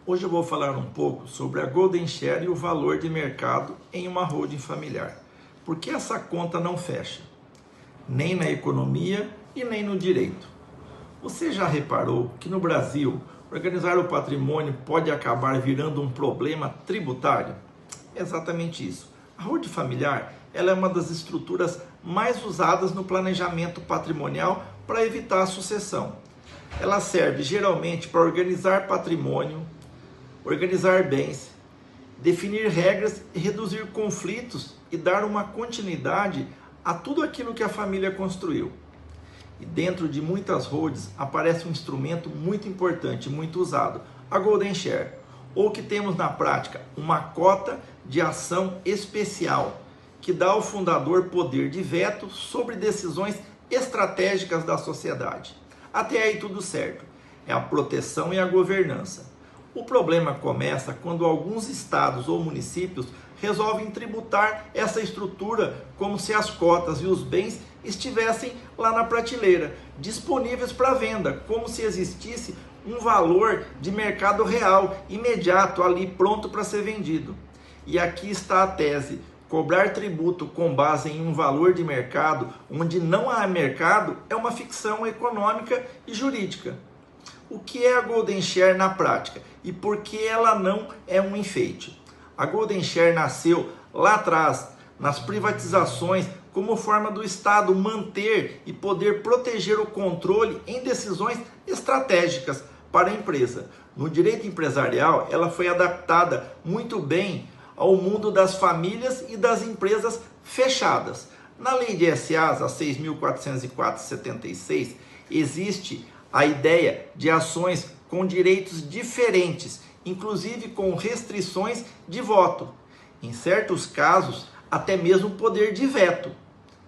Hoje eu vou falar um pouco sobre a Golden Share e o valor de mercado em uma holding familiar. Por que essa conta não fecha? Nem na economia e nem no direito. Você já reparou que no Brasil, organizar o patrimônio pode acabar virando um problema tributário? É exatamente isso. A holding familiar ela é uma das estruturas mais usadas no planejamento patrimonial para evitar a sucessão. Ela serve geralmente para organizar patrimônio, organizar bens, definir regras e reduzir conflitos e dar uma continuidade a tudo aquilo que a família construiu. E dentro de muitas holdings aparece um instrumento muito importante, muito usado, a Golden Share, ou que temos na prática uma cota de ação especial, que dá ao fundador poder de veto sobre decisões estratégicas da sociedade. Até aí tudo certo, é a proteção e a governança. O problema começa quando alguns estados ou municípios resolvem tributar essa estrutura como se as cotas e os bens estivessem lá na prateleira, disponíveis para venda, como se existisse um valor de mercado real, imediato, ali pronto para ser vendido. E aqui está a tese: cobrar tributo com base em um valor de mercado, onde não há mercado, é uma ficção econômica e jurídica. O que é a Golden Share na prática e por que ela não é um enfeite? A Golden Share nasceu lá atrás, nas privatizações, como forma do Estado manter e poder proteger o controle em decisões estratégicas para a empresa. No direito empresarial, ela foi adaptada muito bem ao mundo das famílias e das empresas fechadas. Na lei de SAs, a 6.404/76, existe a ideia de ações com direitos diferentes, inclusive com restrições de voto. Em certos casos, até mesmo poder de veto.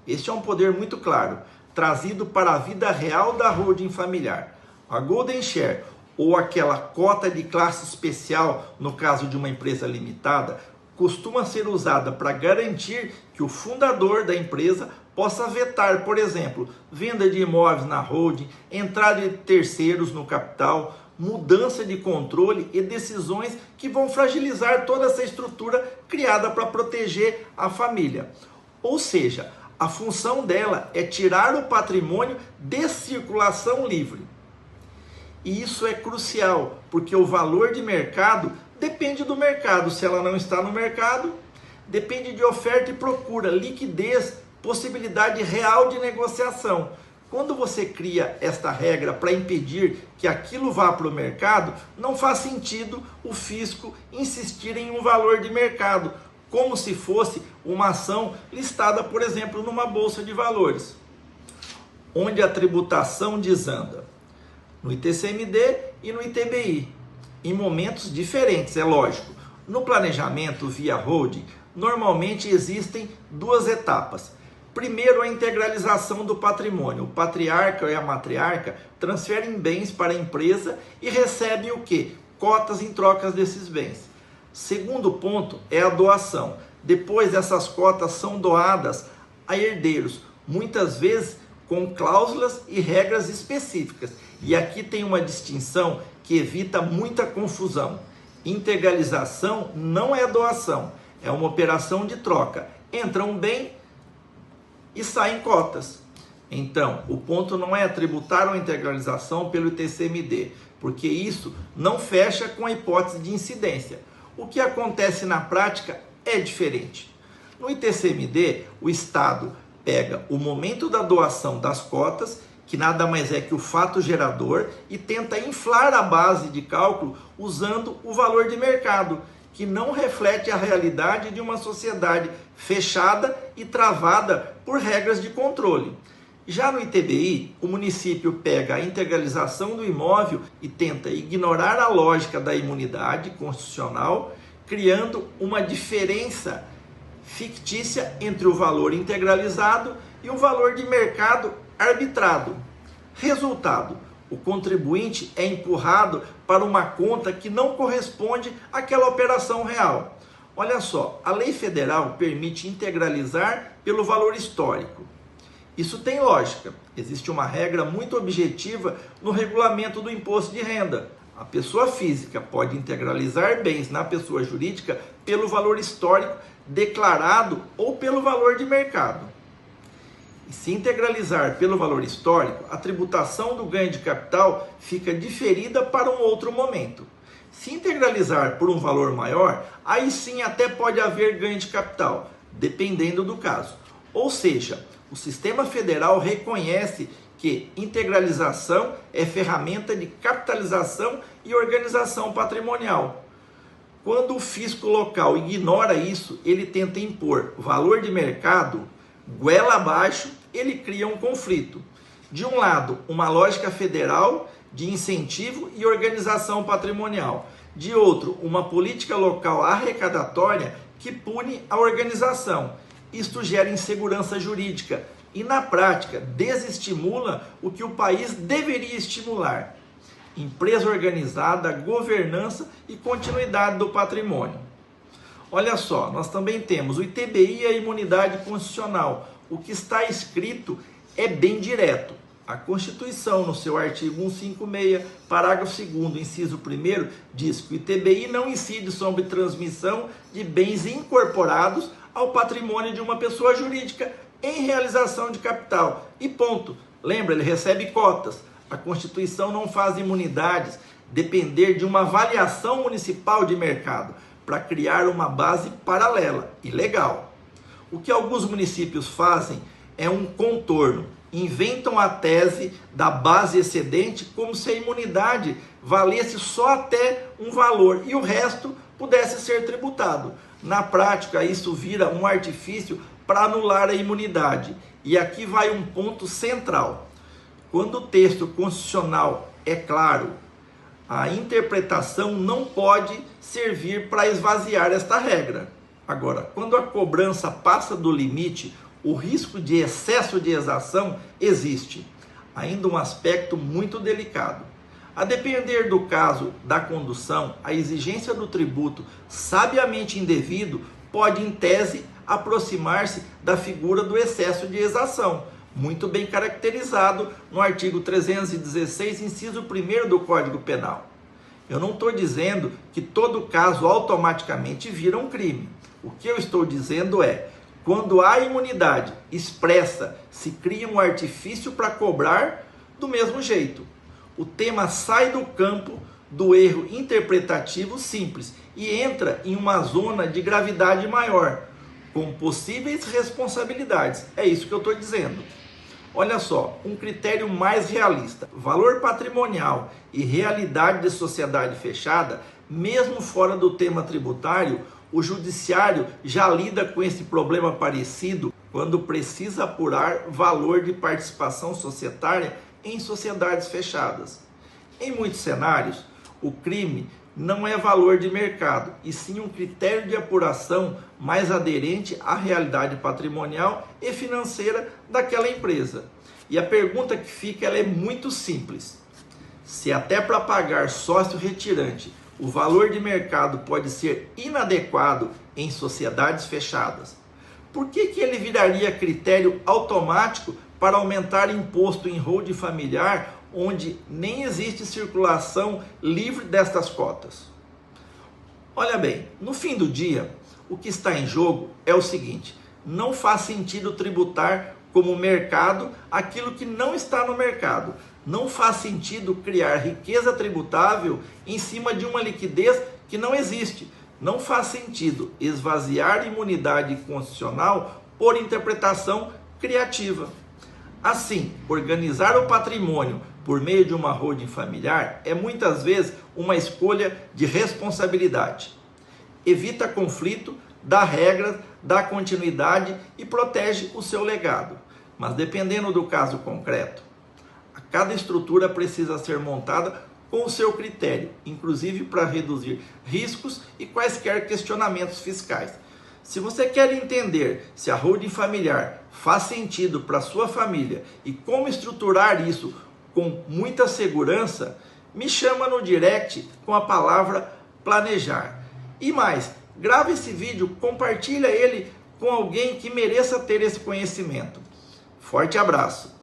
Este é um poder muito claro, trazido para a vida real da holding familiar. A Golden Share, ou aquela cota de classe especial, no caso de uma empresa limitada, costuma ser usada para garantir que o fundador da empresa possa vetar, por exemplo, venda de imóveis na holding, entrada de terceiros no capital, mudança de controle e decisões que vão fragilizar toda essa estrutura criada para proteger a família. Ou seja, a função dela é tirar o patrimônio de circulação livre. E isso é crucial, porque o valor de mercado depende do mercado. Se ela não está no mercado, depende de oferta e procura, liquidez, possibilidade real de negociação. Quando você cria esta regra para impedir que aquilo vá para o mercado, não faz sentido o fisco insistir em um valor de mercado, como se fosse uma ação listada, por exemplo, numa bolsa de valores, onde a tributação desanda no ITCMD e no ITBI, em momentos diferentes, é lógico. No planejamento via holding, normalmente existem duas etapas. Primeiro, a integralização do patrimônio. O patriarca e a matriarca transferem bens para a empresa e recebem o quê? Cotas em trocas desses bens. Segundo ponto é a doação. Depois, essas cotas são doadas a herdeiros, muitas vezes com cláusulas e regras específicas. E aqui tem uma distinção que evita muita confusão. Integralização não é doação, é uma operação de troca. Entra um bem e saem cotas. Então, o ponto não é tributar a integralização pelo ITCMD, porque isso não fecha com a hipótese de incidência. O que acontece na prática é diferente. No ITCMD, o Estado pega o momento da doação das cotas, que nada mais é que o fato gerador, e tenta inflar a base de cálculo usando o valor de mercado, que não reflete a realidade de uma sociedade fechada e travada por regras de controle. Já no ITBI, o município pega a integralização do imóvel e tenta ignorar a lógica da imunidade constitucional, criando uma diferença fictícia entre o valor integralizado e o valor de mercado arbitrado. Resultado: o contribuinte é empurrado para uma conta que não corresponde àquela operação real. Olha só, a lei federal permite integralizar pelo valor histórico. Isso tem lógica. Existe uma regra muito objetiva no regulamento do imposto de renda. A pessoa física pode integralizar bens na pessoa jurídica pelo valor histórico declarado ou pelo valor de mercado. E se integralizar pelo valor histórico, a tributação do ganho de capital fica diferida para um outro momento. Se integralizar por um valor maior, aí sim até pode haver ganho de capital, dependendo do caso. Ou seja, o sistema federal reconhece que integralização é ferramenta de capitalização e organização patrimonial. Quando o fisco local ignora isso, ele tenta impor valor de mercado, goela abaixo, ele cria um conflito. De um lado, uma lógica federal de incentivo e organização patrimonial. De outro, uma política local arrecadatória que pune a organização. Isto gera insegurança jurídica e, na prática, desestimula o que o país deveria estimular: empresa organizada, governança e continuidade do patrimônio. Olha só, nós também temos o ITBI e a imunidade constitucional. O que está escrito é bem direto. A Constituição, no seu artigo 156, parágrafo 2º, inciso 1º, diz que o ITBI não incide sobre transmissão de bens incorporados ao patrimônio de uma pessoa jurídica em realização de capital. E ponto. Lembra, ele recebe cotas. A Constituição não faz imunidades depender de uma avaliação municipal de mercado para criar uma base paralela, ilegal. O que alguns municípios fazem é um contorno. Inventam a tese da base excedente como se a imunidade valesse só até um valor e o resto pudesse ser tributado. Na prática, isso vira um artifício para anular a imunidade. E aqui vai um ponto central. Quando o texto constitucional é claro, a interpretação não pode servir para esvaziar esta regra. Agora, quando a cobrança passa do limite, o risco de excesso de exação existe. Ainda um aspecto muito delicado. A depender do caso da condução, a exigência do tributo sabiamente indevido pode, em tese, aproximar-se da figura do excesso de exação, muito bem caracterizado no artigo 316, inciso 1º do Código Penal. Eu não estou dizendo que todo caso automaticamente vira um crime. O que eu estou dizendo é: quando há imunidade expressa, se cria um artifício para cobrar do mesmo jeito. O tema sai do campo do erro interpretativo simples e entra em uma zona de gravidade maior, com possíveis responsabilidades. É isso que eu estou dizendo. Olha só, um critério mais realista: valor patrimonial e realidade de sociedade fechada, mesmo fora do tema tributário. O judiciário já lida com esse problema parecido quando precisa apurar valor de participação societária em sociedades fechadas. Em muitos cenários, o crime não é valor de mercado, e sim um critério de apuração mais aderente à realidade patrimonial e financeira daquela empresa. E a pergunta que fica, ela é muito simples: se até para pagar sócio retirante o valor de mercado pode ser inadequado em sociedades fechadas, por que ele viraria critério automático para aumentar imposto em holding familiar, onde nem existe circulação livre destas cotas? Olha bem, no fim do dia, o que está em jogo é o seguinte: não faz sentido tributar como mercado aquilo que não está no mercado. Não faz sentido criar riqueza tributável em cima de uma liquidez que não existe. Não faz sentido esvaziar imunidade constitucional por interpretação criativa. Assim, organizar o patrimônio por meio de uma holding familiar é muitas vezes uma escolha de responsabilidade. Evita conflito, dá regras, dá continuidade e protege o seu legado. Mas dependendo do caso concreto, cada estrutura precisa ser montada com o seu critério, inclusive para reduzir riscos e quaisquer questionamentos fiscais. Se você quer entender se a holding familiar faz sentido para a sua família e como estruturar isso com muita segurança, me chama no direct com a palavra planejar. E mais, grava esse vídeo, compartilha ele com alguém que mereça ter esse conhecimento. Forte abraço!